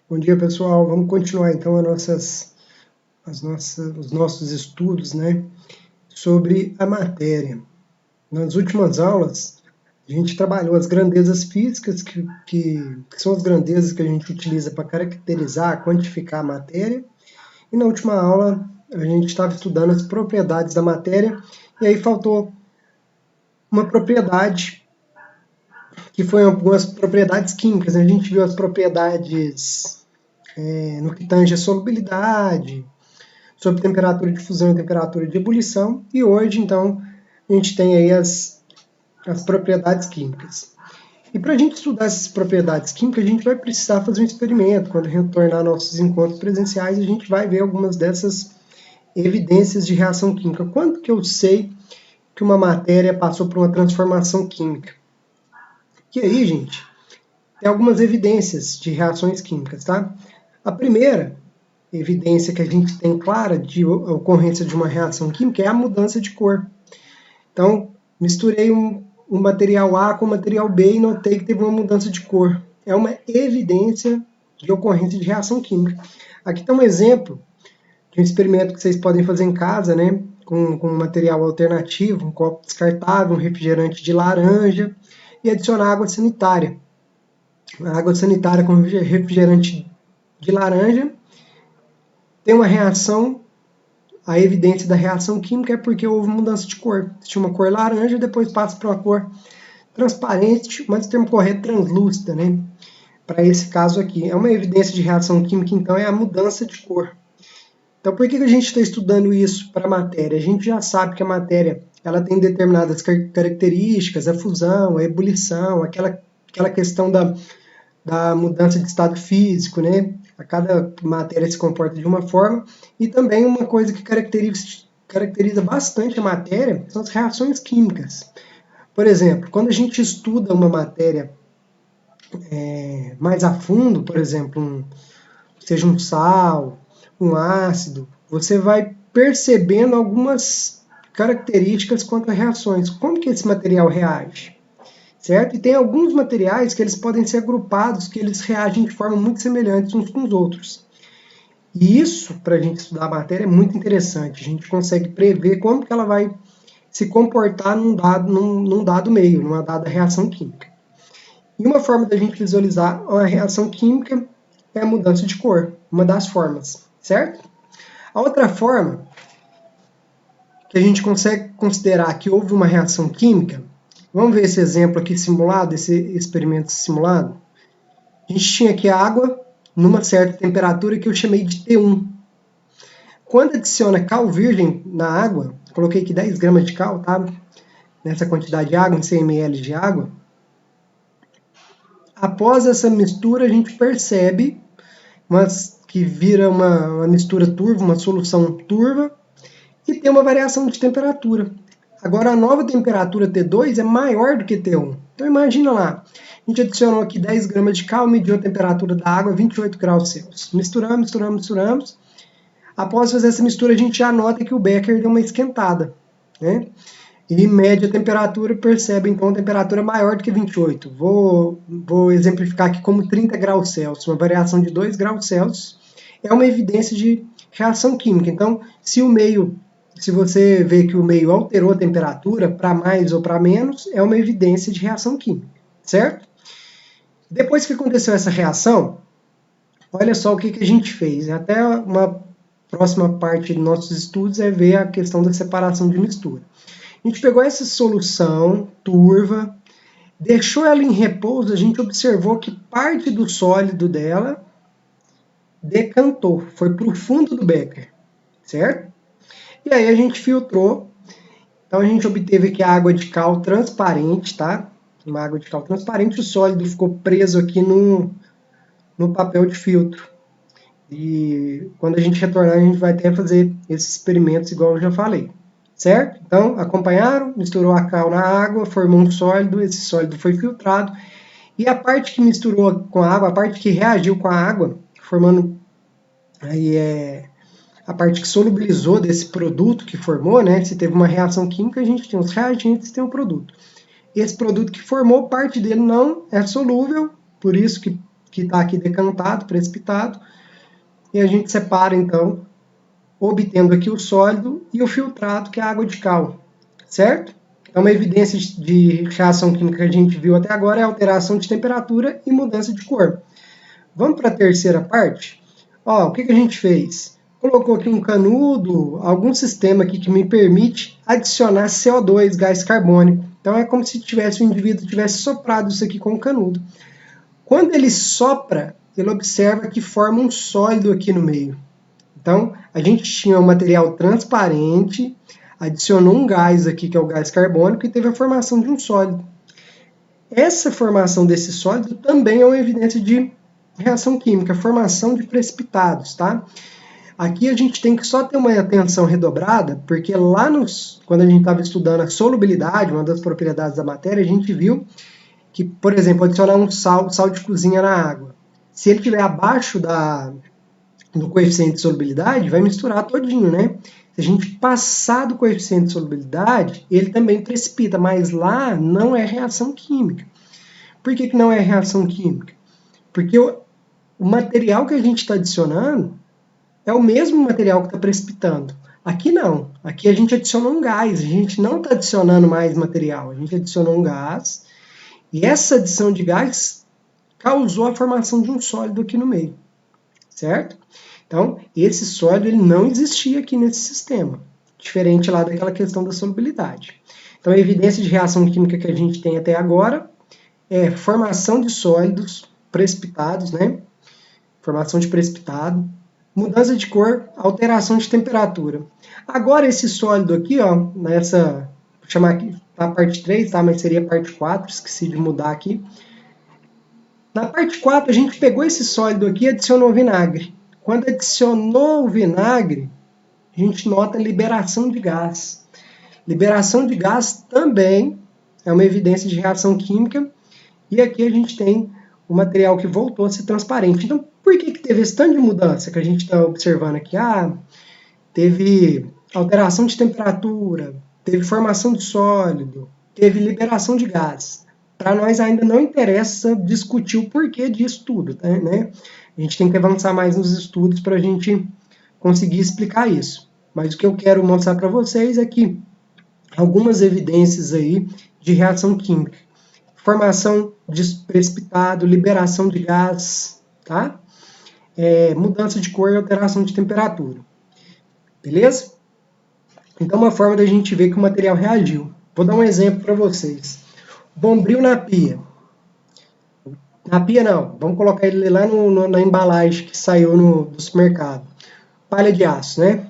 Bom dia, pessoal. Vamos continuar então os nossos estudos, né, sobre a matéria. Nas últimas aulas, a gente trabalhou as grandezas físicas, que são as grandezas que a gente utiliza para caracterizar, quantificar a matéria. E na última aula, a gente estava estudando as propriedades da matéria, e aí faltou uma propriedade, que foi algumas propriedades químicas, né? A gente viu as propriedades no que tange a solubilidade, sobre temperatura de fusão e temperatura de ebulição, e hoje, então, a gente tem aí as propriedades químicas. E para a gente estudar essas propriedades químicas, a gente vai precisar fazer um experimento. Quando retornar nossos encontros presenciais, a gente vai ver algumas dessas evidências de reação química. Quando que eu sei que uma matéria passou por uma transformação química? E aí, gente, tem algumas evidências de reações químicas, tá? A primeira evidência que a gente tem clara de ocorrência de uma reação química é a mudança de cor. Então, misturei um material A com o material B e notei que teve uma mudança de cor. É uma evidência de ocorrência de reação química. Aqui está um exemplo de um experimento que vocês podem fazer em casa, né? Com um material alternativo, um copo descartável, um refrigerante de laranja e adicionar água sanitária. A água sanitária com refrigerante de laranja tem uma reação, a evidência da reação química é porque houve mudança de cor. Tinha uma cor laranja, depois passa para uma cor transparente, mas o termo correto translúcida, né? Para esse caso aqui. É uma evidência de reação química, então, é a mudança de cor. Então, por que a gente está estudando isso para a matéria? A gente já sabe que a matéria ela tem determinadas características, a fusão, a ebulição, aquela questão da mudança de estado físico, né? A cada matéria se comporta de uma forma, e também uma coisa que caracteriza bastante a matéria são as reações químicas. Por exemplo, quando a gente estuda uma matéria mais a fundo, por exemplo, seja um sal, um ácido, você vai percebendo algumas características quanto a reações. Como que esse material reage? Certo? E tem alguns materiais que eles podem ser agrupados, que eles reagem de forma muito semelhante uns com os outros. E isso, para a gente estudar a matéria, é muito interessante. A gente consegue prever como que ela vai se comportar num dado meio, numa dada reação química. E uma forma da gente visualizar uma reação química é a mudança de cor, uma das formas, certo? A outra forma que a gente consegue considerar que houve uma reação química, vamos ver esse exemplo aqui simulado, esse experimento simulado. A gente tinha aqui água numa certa temperatura que eu chamei de T1. Quando adiciona cal virgem na água, coloquei aqui 10 gramas de cal, tá? Nessa quantidade de água, em 100 ml de água. Após essa mistura, a gente percebe que vira uma mistura turva, uma solução turva, e tem uma variação de temperatura. Agora, a nova temperatura T2 é maior do que T1. Então, imagina lá, a gente adicionou aqui 10 gramas de cal, mediu a temperatura da água a 28 graus Celsius. Misturamos. Após fazer essa mistura, a gente já nota que o becker deu uma esquentada, né? E mede a temperatura, percebe então a temperatura maior do que 28. Vou exemplificar aqui como 30 graus Celsius, uma variação de 2 graus Celsius. É uma evidência de reação química. Então, se você vê que o meio alterou a temperatura para mais ou para menos, é uma evidência de reação química, certo? Depois que aconteceu essa reação, olha só o que a gente fez. Até uma próxima parte dos nossos estudos é ver a questão da separação de mistura. A gente pegou essa solução turva, deixou ela em repouso, a gente observou que parte do sólido dela decantou, foi para o fundo do becker, certo? E aí a gente filtrou, então a gente obteve aqui a água de cal transparente, tá? Uma água de cal transparente, o sólido ficou preso aqui no papel de filtro. E quando a gente retornar, a gente vai até fazer esses experimentos igual eu já falei. Certo? Então, acompanharam, misturou a cal na água, formou um sólido, esse sólido foi filtrado, e a parte que misturou com a água, a parte que reagiu com a água, formando aí a parte que solubilizou desse produto que formou, né? Se teve uma reação química, a gente tem os reagentes e tem o produto. Esse produto que formou, parte dele não é solúvel, por isso que que está aqui decantado, precipitado, e a gente separa então, obtendo aqui o sólido e o filtrado, que é a água de cal, certo? Então, uma evidência de reação química que a gente viu até agora é alteração de temperatura e mudança de cor. Vamos para a terceira parte? Ó, o que a gente fez? Colocou aqui um canudo, algum sistema aqui que me permite adicionar CO2, gás carbônico. Então, é como se o indivíduo tivesse soprado isso aqui com um canudo. Quando ele sopra, ele observa que forma um sólido aqui no meio. Então, a gente tinha um material transparente, adicionou um gás aqui, que é o gás carbônico, e teve a formação de um sólido. Essa formação desse sólido também é uma evidência de reação química, formação de precipitados, tá? Aqui a gente tem que só ter uma atenção redobrada, porque lá quando a gente estava estudando a solubilidade, uma das propriedades da matéria, a gente viu que, por exemplo, adicionar um sal de cozinha na água. Se ele estiver abaixo do coeficiente de solubilidade, vai misturar todinho, né? Se a gente passar do coeficiente de solubilidade, ele também precipita, mas lá não é reação química. Por que não é reação química? Porque o material que a gente está adicionando é o mesmo material que está precipitando. Aqui não. Aqui a gente adicionou um gás. A gente não está adicionando mais material. A gente adicionou um gás. E essa adição de gás causou a formação de um sólido aqui no meio. Certo? Então, esse sólido ele não existia aqui nesse sistema. Diferente lá daquela questão da solubilidade. Então, a evidência de reação química que a gente tem até agora é formação de sólidos precipitados, né? Formação de precipitado, mudança de cor, alteração de temperatura. Agora esse sólido aqui, ó, vou chamar aqui a parte 3, tá? Mas seria a parte 4, esqueci de mudar aqui. Na parte 4, a gente pegou esse sólido aqui e adicionou vinagre. Quando adicionou o vinagre, a gente nota liberação de gás. Liberação de gás também é uma evidência de reação química. E aqui a gente tem o material que voltou a ser transparente. Então, por que teve esse tanto de mudança que a gente está observando aqui? Teve alteração de temperatura, teve formação de sólido, teve liberação de gás. Para nós ainda não interessa discutir o porquê disso tudo, né? A gente tem que avançar mais nos estudos para a gente conseguir explicar isso. Mas o que eu quero mostrar para vocês é que algumas evidências aí de reação química. Formação de precipitado, liberação de gás, tá? Mudança de cor e alteração de temperatura. Beleza? Então, uma forma da gente ver que o material reagiu. Vou dar um exemplo para vocês. Bombril na pia. Na pia não, vamos colocar ele lá na embalagem que saiu do supermercado. Palha de aço, né?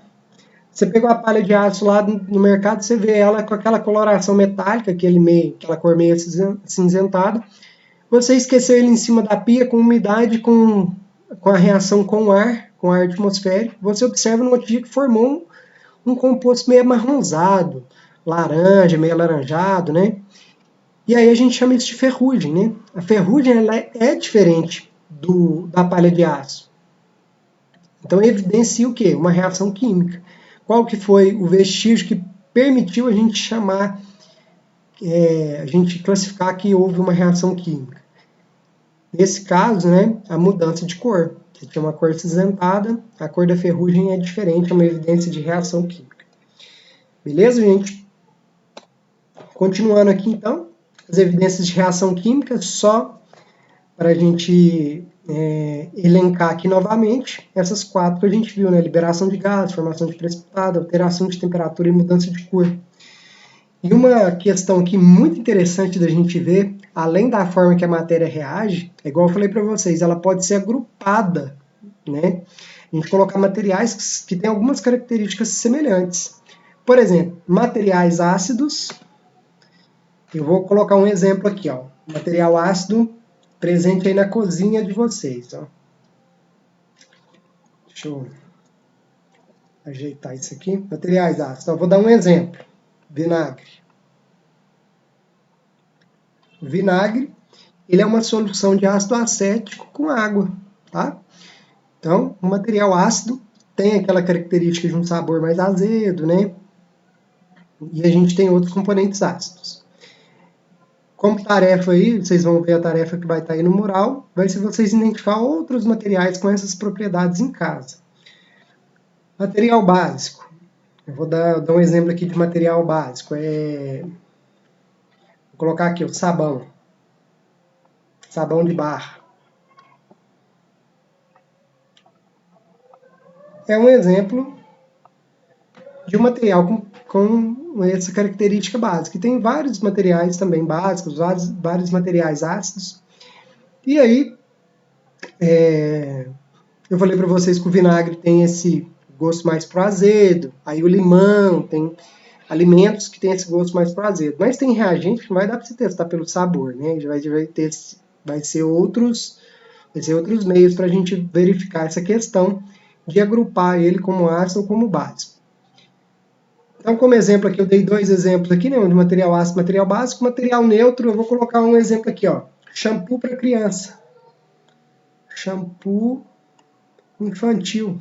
Você pegou a palha de aço lá no mercado, você vê ela com aquela coloração metálica, aquela cor meio acinzentada. Você esqueceu ele em cima da pia com umidade, com a reação com ar atmosférico. Você observa no outro dia que formou um composto meio amarronzado, laranja, meio alaranjado, né? E aí a gente chama isso de ferrugem, né? A ferrugem ela é diferente da palha de aço. Então evidencia o quê? Uma reação química. Qual que foi o vestígio que permitiu a gente a gente classificar que houve uma reação química? Nesse caso, né, a mudança de cor. Você tinha uma cor acinzentada, a cor da ferrugem é diferente, é uma evidência de reação química. Beleza, gente? Continuando aqui, então, as evidências de reação química, só para a gente elencar aqui novamente, essas 4 que a gente viu, né? Liberação de gás, formação de precipitado, alteração de temperatura e mudança de cor. E uma questão aqui muito interessante da gente ver, além da forma que a matéria reage, é igual eu falei para vocês, ela pode ser agrupada, né? A gente colocar materiais que têm algumas características semelhantes. Por exemplo, materiais ácidos. Eu vou colocar um exemplo aqui, ó. Material ácido presente aí na cozinha de vocês, ó. Deixa eu ajeitar isso aqui. Materiais ácidos. Eu vou dar um exemplo. Vinagre. O vinagre, ele é uma solução de ácido acético com água, tá? Então, o material ácido tem aquela característica de um sabor mais azedo, né? E a gente tem outros componentes ácidos. como tarefa aí, vocês vão ver a tarefa que vai estar aí no mural, vai ser vocês identificar outros materiais com essas propriedades em casa. Material básico. Eu vou dar um exemplo aqui de material básico. Vou colocar aqui o sabão. Sabão de barra. É um exemplo de um material com essa característica básica. E tem vários materiais também básicos, vários materiais ácidos. E aí, eu falei para vocês que o vinagre tem esse gosto mais pro azedo, aí o limão, tem alimentos que tem esse gosto mais pro azedo. Mas tem reagente que não vai dar para você testar pelo sabor, né? Vai ser outros meios para a gente verificar essa questão de agrupar ele como ácido ou como básico. Então, como exemplo aqui, eu dei dois exemplos aqui, né, de material ácido, material básico, material neutro, eu vou colocar um exemplo aqui, ó, shampoo para criança, shampoo infantil.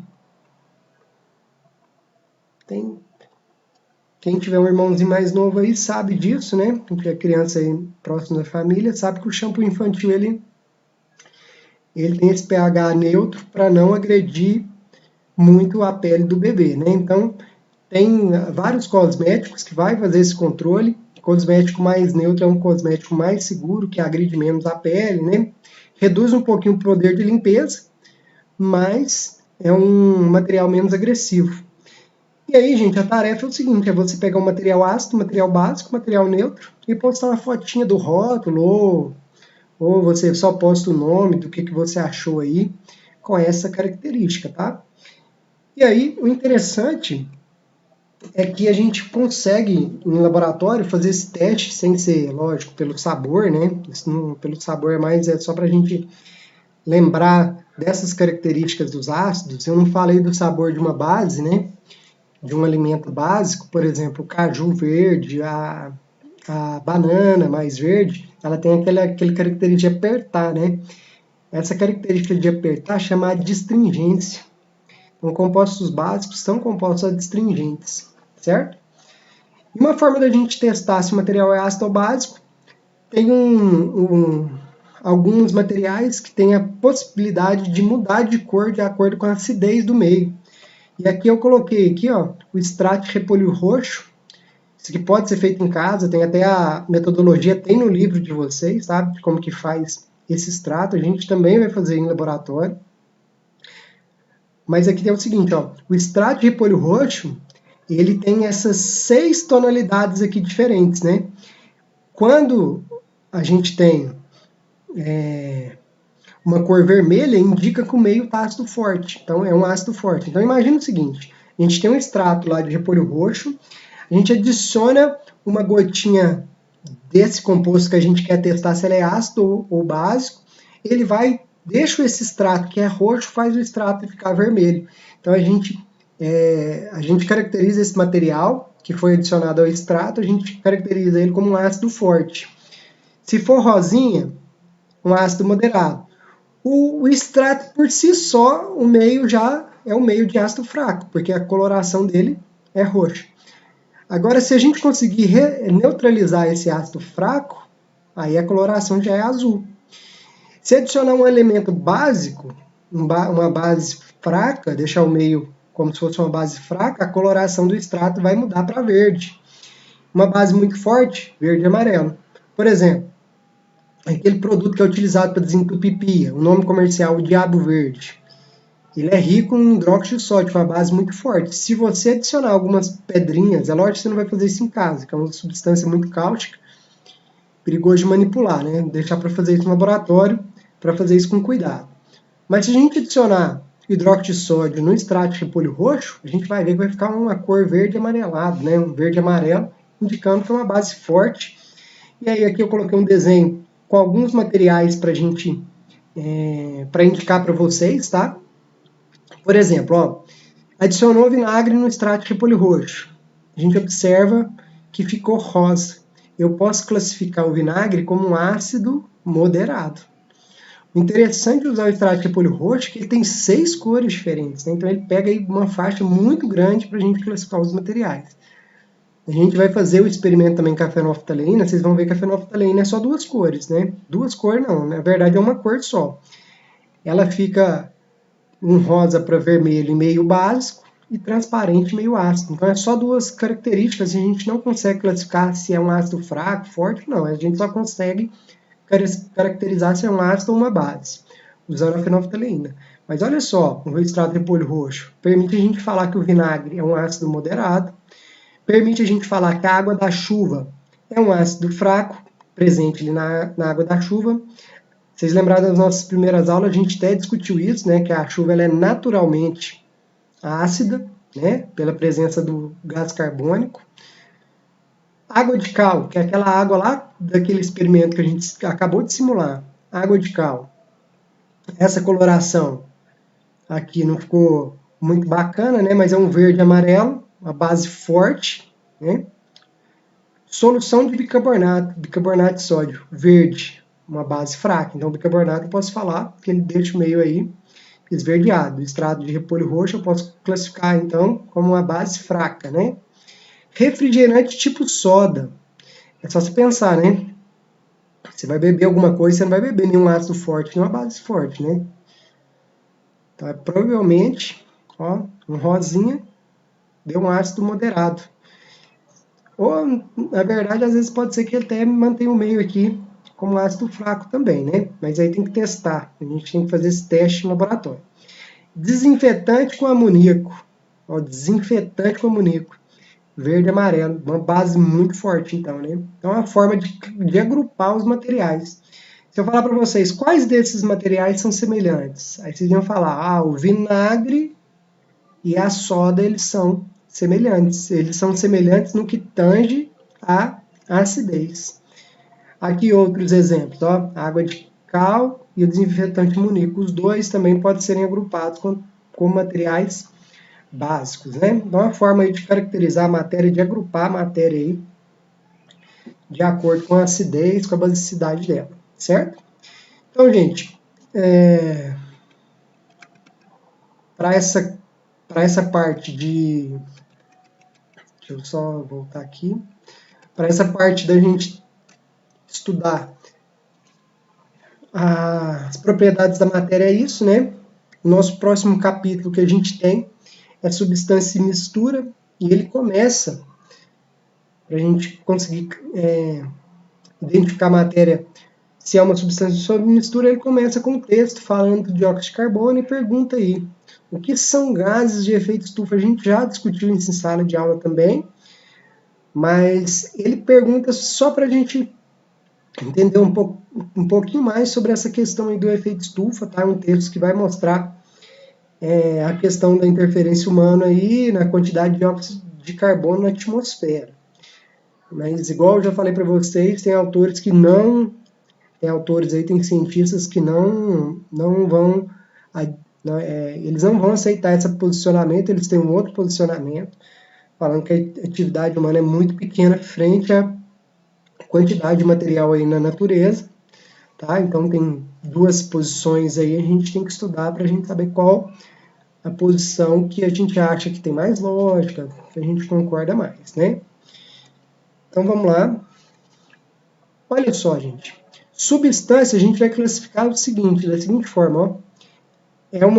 Quem tiver um irmãozinho mais novo aí sabe disso, né, quem tiver criança aí próximo da família, sabe que o shampoo infantil, ele tem esse pH neutro para não agredir muito a pele do bebê, né, então tem vários cosméticos que vai fazer esse controle. O cosmético mais neutro é um cosmético mais seguro, que agride menos a pele, né? Reduz um pouquinho o poder de limpeza, mas é um material menos agressivo. E aí, gente, a tarefa é o seguinte, é você pegar um material ácido, material básico, material neutro, e postar uma fotinha do rótulo, ou você só posta o nome do que você achou aí, com essa característica, tá? E aí, o interessante é que a gente consegue, em laboratório, fazer esse teste sem ser, lógico, pelo sabor, né? Pelo sabor, mas é só para a gente lembrar dessas características dos ácidos. Eu não falei do sabor de uma base, né? De um alimento básico, por exemplo, o caju verde, a banana mais verde, ela tem aquele característica de apertar, né? Essa característica de apertar é chamada de astringência. Então, compostos básicos são compostos adstringentes, certo? E uma forma da gente testar se o material é ácido ou básico, tem alguns materiais que têm a possibilidade de mudar de cor de acordo com a acidez do meio. E aqui eu coloquei aqui, ó, o extrato de repolho roxo. Isso aqui pode ser feito em casa, tem até a metodologia, tem no livro de vocês, sabe? Como que faz esse extrato. A gente também vai fazer em laboratório. Mas aqui tem o seguinte, ó, o extrato de repolho roxo, ele tem essas 6 tonalidades aqui diferentes, né? Quando a gente tem uma cor vermelha, indica que o meio está ácido forte. Então, é um ácido forte. Então, imagina o seguinte, a gente tem um extrato lá de repolho roxo, a gente adiciona uma gotinha desse composto que a gente quer testar se ele é ácido ou básico, ele deixa esse extrato que é roxo, faz o extrato ficar vermelho. Então, a gente caracteriza esse material que foi adicionado ao extrato, a gente caracteriza ele como um ácido forte. Se for rosinha, um ácido moderado. O extrato por si só, o meio já é um meio de ácido fraco, porque a coloração dele é roxa. Agora, se a gente conseguir neutralizar esse ácido fraco, aí a coloração já é azul. Se adicionar um elemento básico, uma base fraca, deixar o meio como se fosse uma base fraca, a coloração do extrato vai mudar para verde. Uma base muito forte, verde e amarelo. Por exemplo, aquele produto que é utilizado para desentupir pia, o nome comercial, o Diabo Verde. Ele é rico em hidróxido de sódio, uma base muito forte. Se você adicionar algumas pedrinhas, é lógico que você não vai fazer isso em casa, que é uma substância muito cáustica, perigoso de manipular, né? Deixar para fazer isso no laboratório, para fazer isso com cuidado. Mas se a gente adicionar hidróxido de sódio no extrato de repolho roxo, a gente vai ver que vai ficar uma cor verde amarelado, né? Um verde amarelo, indicando que é uma base forte. E aí aqui eu coloquei um desenho com alguns materiais para gente, para indicar para vocês, tá? Por exemplo, ó, adicionou vinagre no extrato de repolho roxo. A gente observa que ficou rosa. Eu posso classificar o vinagre como um ácido moderado. O interessante de usar o extrato de repolho roxo é que ele tem 6 cores diferentes, né? Então ele pega aí uma faixa muito grande para a gente classificar os materiais. A gente vai fazer o experimento também com a fenolftaleína, vocês vão ver que a fenolftaleína é só duas cores, né? Duas cores não, na verdade é uma cor só. Ela fica um rosa para vermelho meio básico e transparente meio ácido. Então é só duas características, a gente não consegue classificar se é um ácido fraco, forte, não. A gente só consegue caracterizar se é um ácido ou uma base, usando a fenolftaleína. Mas olha só, o extrato de repolho roxo permite a gente falar que o vinagre é um ácido moderado, permite a gente falar que a água da chuva é um ácido fraco, presente ali na água da chuva. Vocês lembraram das nossas primeiras aulas, a gente até discutiu isso, né, que a chuva ela é naturalmente ácida, né, pela presença do gás carbônico. Água de cal, que é aquela água lá daquele experimento que a gente acabou de simular. Água de cal. Essa coloração aqui não ficou muito bacana, né, mas é um verde amarelo, uma base forte, né. Solução de bicarbonato, bicarbonato de sódio, verde, uma base fraca. Então, bicarbonato eu posso falar que ele deixa o meio aí esverdeado. O extrato de repolho roxo eu posso classificar, então, como uma base fraca, né? Refrigerante tipo soda. É só você pensar, né? Você vai beber alguma coisa, você não vai beber nenhum ácido forte, nenhuma base forte, né? Então, provavelmente, ó, um rosinha deu um ácido moderado. Ou, na verdade, às vezes pode ser que ele até mantenha o meio aqui como ácido fraco também, né? Mas aí tem que testar. A gente tem que fazer esse teste no laboratório. Desinfetante com amoníaco. Ó, desinfetante com amoníaco. Verde e amarelo. Uma base muito forte, então, né? Então, é uma forma de agrupar os materiais. Se eu falar para vocês quais desses materiais são semelhantes, aí vocês iam falar, ah, o vinagre e a soda, eles são semelhantes. Eles são semelhantes no que tange a acidez. Aqui outros exemplos, ó, água de cal e o desinfetante amoníaco. Os dois também podem serem agrupados como materiais básicos, né? Então, uma forma aí de caracterizar a matéria, de agrupar a matéria aí, de acordo com a acidez, com a basicidade dela, certo? Então, gente, para essa parte de... Deixa eu só voltar aqui. Para essa parte da gente estudar as propriedades da matéria, é isso, né? O nosso próximo capítulo que a gente tem é substância e mistura, e ele começa, para a gente conseguir identificar a matéria, se é uma substância sob mistura, ele começa com um texto falando do dióxido de carbono e pergunta aí, o que são gases de efeito estufa? A gente já discutiu isso em sala de aula também, mas ele pergunta só para a gente entender um pouquinho mais sobre essa questão aí do efeito estufa, tá? Um texto que vai mostrar a questão da interferência humana aí na quantidade de dióxido de carbono na atmosfera. Mas, igual eu já falei para vocês, tem autores que não... Tem autores aí, tem cientistas que não vão... eles não vão aceitar esse posicionamento, eles têm um outro posicionamento, falando que a atividade humana é muito pequena frente à quantidade de material aí na natureza, tá? Então, tem duas posições aí, a gente tem que estudar para a gente saber qual a posição que a gente acha que tem mais lógica, que a gente concorda mais, né? Então, vamos lá. Olha só, gente. Substância, a gente vai classificar o seguinte, da seguinte forma, ó. É um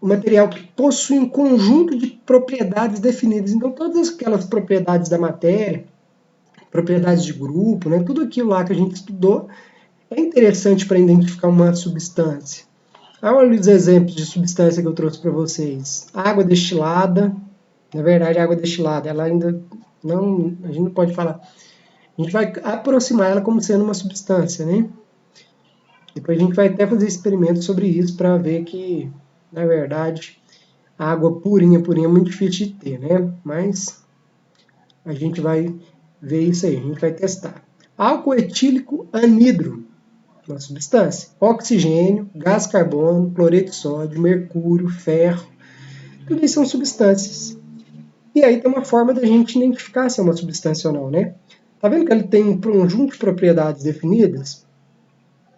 material que possui um conjunto de propriedades definidas. Então, todas aquelas propriedades da matéria, propriedades de grupo, né, tudo aquilo lá que a gente estudou, é interessante para identificar uma substância. Olha os exemplos de substância que eu trouxe para vocês. Água destilada, na verdade, a água destilada, ela ainda não, a gente não pode falar. A gente vai aproximar ela como sendo uma substância, né? Depois a gente vai até fazer experimentos sobre isso para ver que, na verdade, a água purinha, purinha é muito difícil de ter, né? Mas a gente vai ver isso aí, a gente vai testar. Álcool etílico anidro, uma substância. Oxigênio, gás carbono, cloreto de sódio, mercúrio, ferro, tudo isso são substâncias. E aí tem uma forma da gente identificar se é uma substância ou não, né? Tá vendo que ele tem um conjunto de propriedades definidas?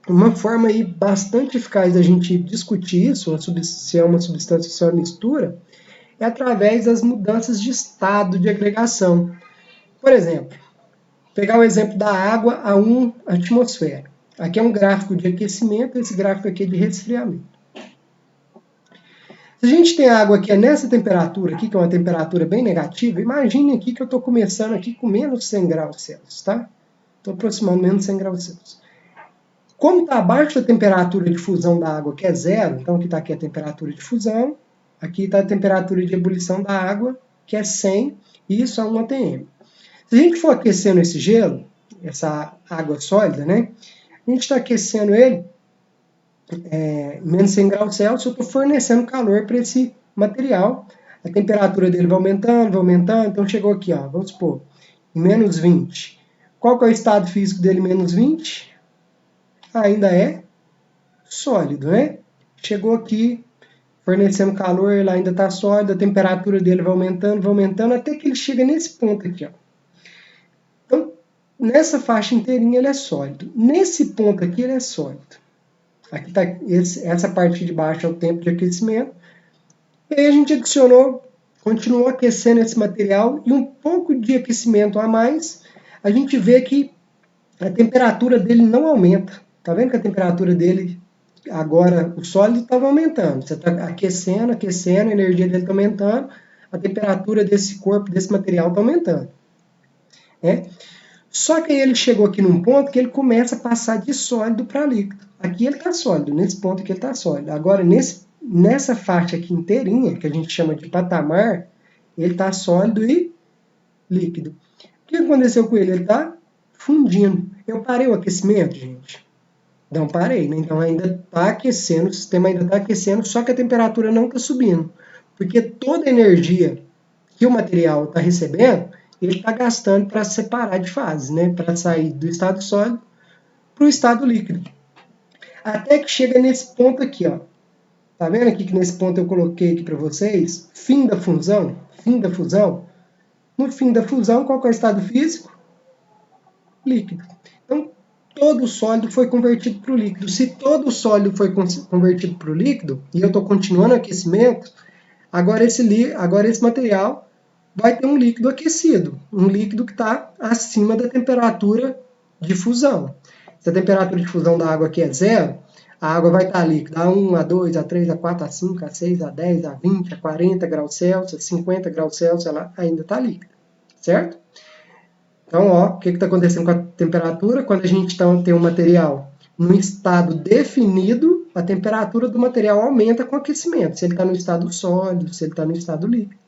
Uma forma aí bastante eficaz da gente discutir isso, se é uma substância ou se é uma mistura, é através das mudanças de estado de agregação. Por exemplo, pegar o exemplo da água a 1 atmosfera. Aqui é um gráfico de aquecimento, esse gráfico aqui é de resfriamento. Se a gente tem água que é nessa temperatura aqui, que é uma temperatura bem negativa, imagine aqui que eu estou começando aqui com menos 100 graus Celsius, tá? Estou aproximando menos 100 graus Celsius. Como está abaixo da temperatura de fusão da água, que é 0, então aqui está aqui a temperatura de fusão, aqui está a temperatura de ebulição da água, que é 100, e isso é 1 atm. Se a gente for aquecendo esse gelo, essa água sólida, né? A gente está aquecendo ele menos 100 graus Celsius, eu estou fornecendo calor para esse material. A temperatura dele vai aumentando, então chegou aqui, ó, vamos supor, menos 20. Qual que é o estado físico dele menos 20? Ainda é sólido, né? Chegou aqui, fornecendo calor, ele ainda está sólido, a temperatura dele vai aumentando, até que ele chega nesse ponto aqui, ó. Então, nessa faixa inteirinha ele é sólido. Nesse ponto aqui ele é sólido. Aqui está essa parte de baixo é o tempo de aquecimento. E aí a gente adicionou, continuou aquecendo esse material e um pouco de aquecimento a mais, a gente vê que a temperatura dele não aumenta. Tá vendo que a temperatura dele, agora o sólido estava aumentando. Você está aquecendo, a energia dele está aumentando, a temperatura desse corpo, desse material está aumentando. Né? Só que aí ele chegou aqui num ponto que ele começa a passar de sólido para líquido. Aqui ele está sólido, nesse ponto aqui ele está sólido. Agora, nessa faixa aqui inteirinha, que a gente chama de patamar, ele está sólido e líquido. O que aconteceu com ele? Ele está fundindo. Eu parei o aquecimento, gente? Não parei, né? Então ainda está aquecendo, o sistema ainda está aquecendo, só que a temperatura não está subindo. Porque toda a energia que o material está recebendo, ele está gastando para separar de fase, né? Para sair do estado sólido para o estado líquido. Até que chega nesse ponto aqui, ó. Tá vendo aqui que nesse ponto eu coloquei aqui para vocês? Fim da fusão. Fim da fusão. No fim da fusão, qual que é o estado físico? Líquido. Então, todo o sólido foi convertido para o líquido. Se todo o sólido foi convertido para o líquido, e eu estou continuando o aquecimento, agora esse material vai ter um líquido aquecido, um líquido que está acima da temperatura de fusão. Se a temperatura de fusão da água aqui é 0, a água vai estar líquida a 1, a 2, a 3, a 4, a 5, a 6, a 10, a 20, a 40 graus Celsius, a 50 graus Celsius, ela ainda está líquida, certo? Então, ó, o que está acontecendo com a temperatura? Quando a gente tem um material num estado definido, a temperatura do material aumenta com o aquecimento, se ele está no estado sólido, se ele está no estado líquido.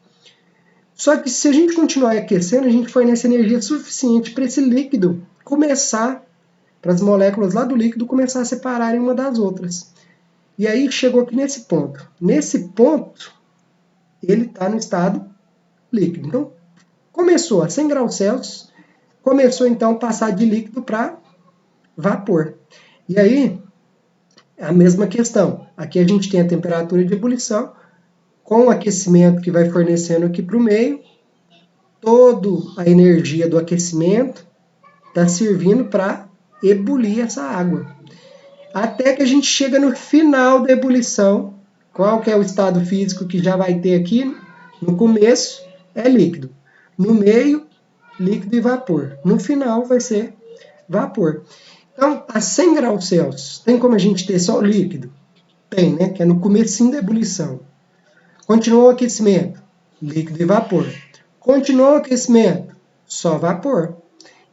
Só que se a gente continuar aquecendo, a gente fornece energia suficiente para esse líquido começar, para as moléculas lá do líquido começar a separarem uma das outras. E aí chegou aqui nesse ponto. Nesse ponto, ele está no estado líquido. Então, começou a 100 graus Celsius, começou então a passar de líquido para vapor. E aí, a mesma questão. Aqui a gente tem a temperatura de ebulição, com o aquecimento que vai fornecendo aqui para o meio, toda a energia do aquecimento está servindo para ebulir essa água. Até que a gente chega no final da ebulição. Qual que é o estado físico que já vai ter aqui? No começo é líquido. No meio, líquido e vapor. No final vai ser vapor. Então, a 100 graus Celsius, tem como a gente ter só o líquido? Tem, né? Que é no comecinho da ebulição. Continuou o aquecimento, líquido e vapor. Continuou o aquecimento, só vapor.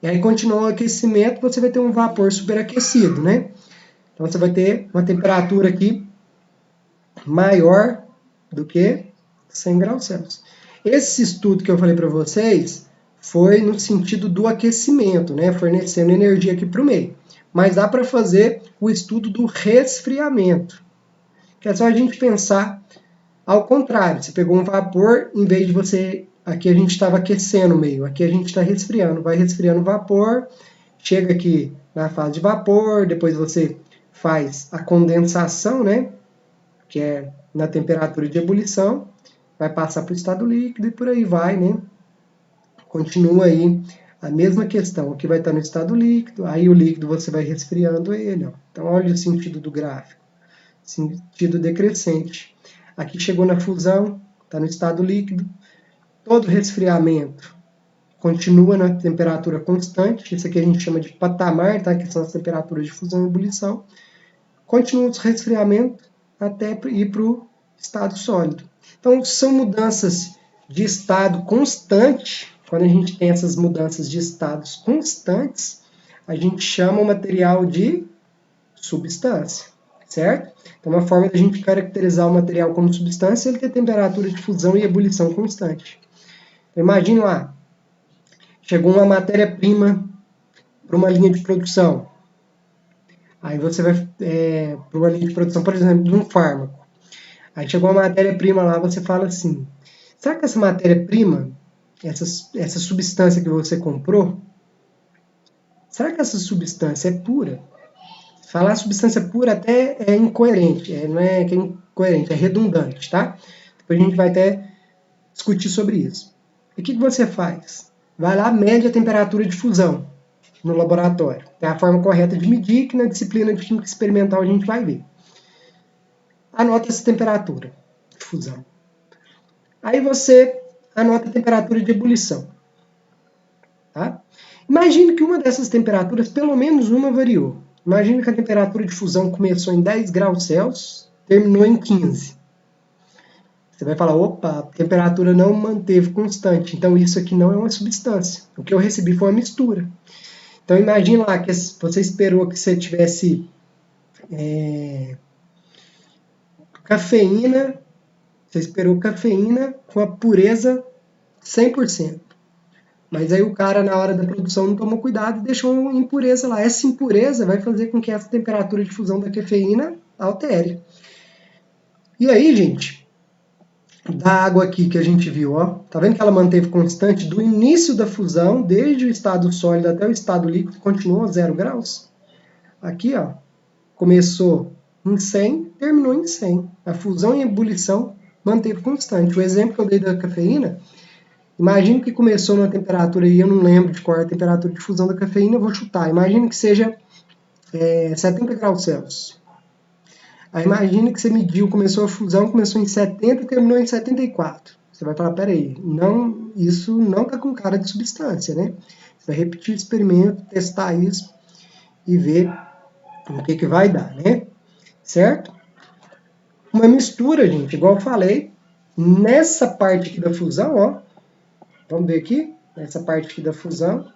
E aí, continuou o aquecimento, você vai ter um vapor superaquecido, né? Então, você vai ter uma temperatura aqui maior do que 100 graus Celsius. Esse estudo que eu falei para vocês foi no sentido do aquecimento, né? Fornecendo energia aqui para o meio. Mas dá para fazer o estudo do resfriamento, que é só a gente pensar ao contrário. Você pegou um vapor, em vez de você... Aqui a gente estava aquecendo o meio, aqui a gente está resfriando. Vai resfriando o vapor, chega aqui na fase de vapor, depois você faz a condensação, né? Que é na temperatura de ebulição, vai passar para o estado líquido e por aí vai, né? Continua aí a mesma questão. Aqui vai estar no estado líquido, aí o líquido você vai resfriando ele, ó. Então, olha o sentido do gráfico. Sentido decrescente. Aqui chegou na fusão, está no estado líquido. Todo resfriamento continua na temperatura constante, isso aqui a gente chama de patamar, tá? Que são as temperaturas de fusão e ebulição. Continua o resfriamento até ir para o estado sólido. Então, são mudanças de estado constante. Quando a gente tem essas mudanças de estados constantes, a gente chama o material de substância, certo? Então, uma forma da gente caracterizar o material como substância é ele ter temperatura de fusão e ebulição constante. Então, imagine lá, chegou uma matéria-prima para uma linha de produção. Aí você vai para uma linha de produção, por exemplo, de um fármaco. Aí chegou uma matéria-prima lá, você fala assim, será que essa matéria-prima, essa substância que você comprou, será que essa substância é pura? Falar substância pura até é incoerente, não é que é incoerente, é redundante, tá? Depois a gente vai até discutir sobre isso. E o que você faz? Vai lá, mede a temperatura de fusão no laboratório. É a forma correta de medir, que na disciplina de química experimental a gente vai ver. Anota essa temperatura de fusão. Aí você anota a temperatura de ebulição. Tá? Imagine que uma dessas temperaturas, pelo menos uma, variou. Imagine que a temperatura de fusão começou em 10 graus Celsius, terminou em 15. Você vai falar, opa, a temperatura não manteve constante, então isso aqui não é uma substância. O que eu recebi foi uma mistura. Então imagine lá que você esperou que você tivesse cafeína, você esperou cafeína com a pureza 100%. Mas aí o cara, na hora da produção, não tomou cuidado e deixou uma impureza lá. Essa impureza vai fazer com que essa temperatura de fusão da cafeína altere. E aí, gente, da água aqui que a gente viu, ó, tá vendo que ela manteve constante do início da fusão, desde o estado sólido até o estado líquido, continuou a 0 graus? Aqui, ó, começou em 100, terminou em 100. A fusão e a ebulição manteve constante. O exemplo que eu dei da cafeína, imagine que começou numa temperatura, e eu não lembro de qual é a temperatura de fusão da cafeína, eu vou chutar. Imagine que seja 70 graus Celsius. Aí imagine que você mediu, começou a fusão, começou em 70 e terminou em 74. Você vai falar, peraí, não, isso não está com cara de substância, né? Você vai repetir o experimento, testar isso e ver o que vai dar, né? Certo? Uma mistura, gente, igual eu falei, nessa parte aqui da fusão, ó, vamos ver aqui, nessa parte aqui da fusão,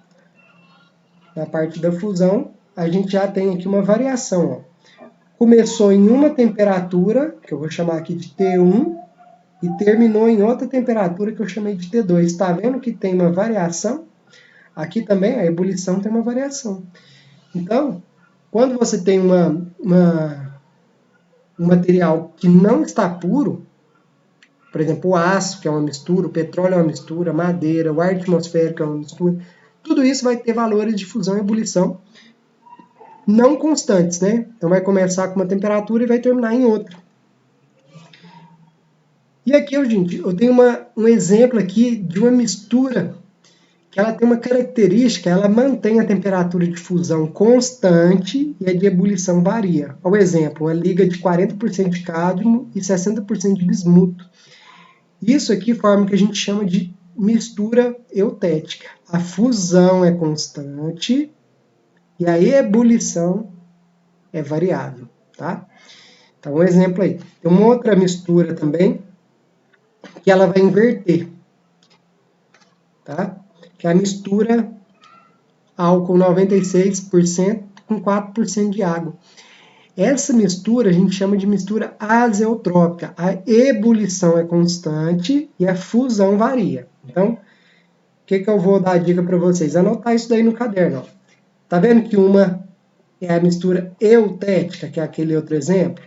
na parte da fusão, a gente já tem aqui uma variação, ó. Começou em uma temperatura, que eu vou chamar aqui de T1, e terminou em outra temperatura, que eu chamei de T2. Está vendo que tem uma variação? Aqui também a ebulição tem uma variação. Então, quando você tem um material que não está puro, por exemplo, o aço, que é uma mistura, o petróleo é uma mistura, a madeira, o ar atmosférico é uma mistura, tudo isso vai ter valores de fusão e ebulição não constantes, né? Então vai começar com uma temperatura e vai terminar em outra. E aqui, gente, eu tenho um exemplo aqui de uma mistura que ela tem uma característica, ela mantém a temperatura de fusão constante e a de ebulição varia. Por exemplo, uma liga de 40% de cádmio e 60% de bismuto. Isso aqui forma o que a gente chama de mistura eutética. A fusão é constante e a ebulição é variável, tá? Então, um exemplo aí. Tem uma outra mistura também, que ela vai inverter, tá? Que é a mistura álcool 96% com 4% de água. Essa mistura a gente chama de mistura azeotrópica. A ebulição é constante e a fusão varia. Então, o que eu vou dar a dica para vocês? Anotar isso daí no caderno. Ó. Tá vendo que uma é a mistura eutética, que é aquele outro exemplo?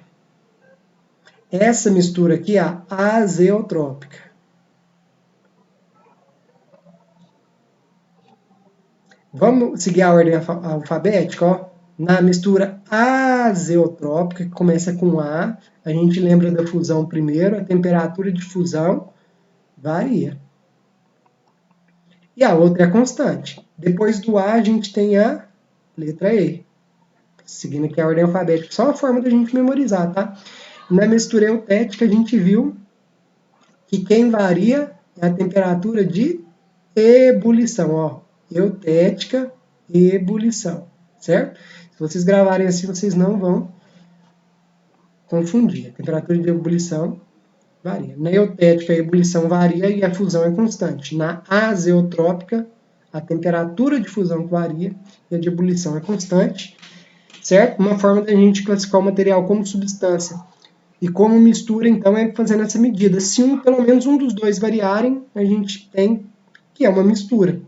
Essa mistura aqui é a azeotrópica. Vamos seguir a ordem alfabética, ó. Na mistura azeotrópica, que começa com A, a gente lembra da fusão primeiro, a temperatura de fusão varia. E a outra é constante. Depois do A, a gente tem a letra E. Seguindo aqui a ordem alfabética. Só uma forma da gente memorizar, tá? Na mistura eutética, a gente viu que quem varia é a temperatura de ebulição, ó, eutética e ebulição, certo? Se vocês gravarem assim, vocês não vão confundir. A temperatura de ebulição varia. Na eutética, a ebulição varia e a fusão é constante. Na azeotrópica, a temperatura de fusão varia e a de ebulição é constante, certo? Uma forma da gente classificar o material como substância e como mistura, então, é fazendo essa medida. Se pelo menos um dos dois variarem, a gente tem que é uma mistura.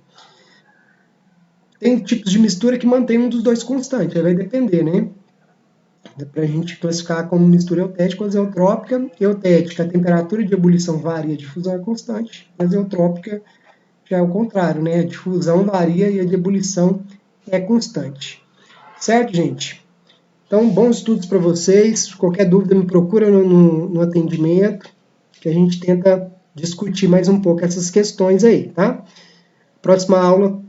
Tem tipos de mistura que mantém um dos dois constante, aí vai depender, né? Para a gente classificar como mistura eutética ou azeotrópica. Eutética, a temperatura de ebulição varia, a difusão é constante. A azeotrópica já é o contrário, né? A difusão varia e a de ebulição é constante. Certo, gente? Então, bons estudos para vocês. Qualquer dúvida, me procura no atendimento, que a gente tenta discutir mais um pouco essas questões aí, tá? Próxima aula,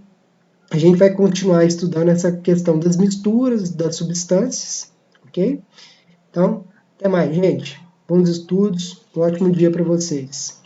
a gente vai continuar estudando essa questão das misturas, das substâncias, ok? Então, até mais, gente. Bons estudos, um ótimo dia para vocês.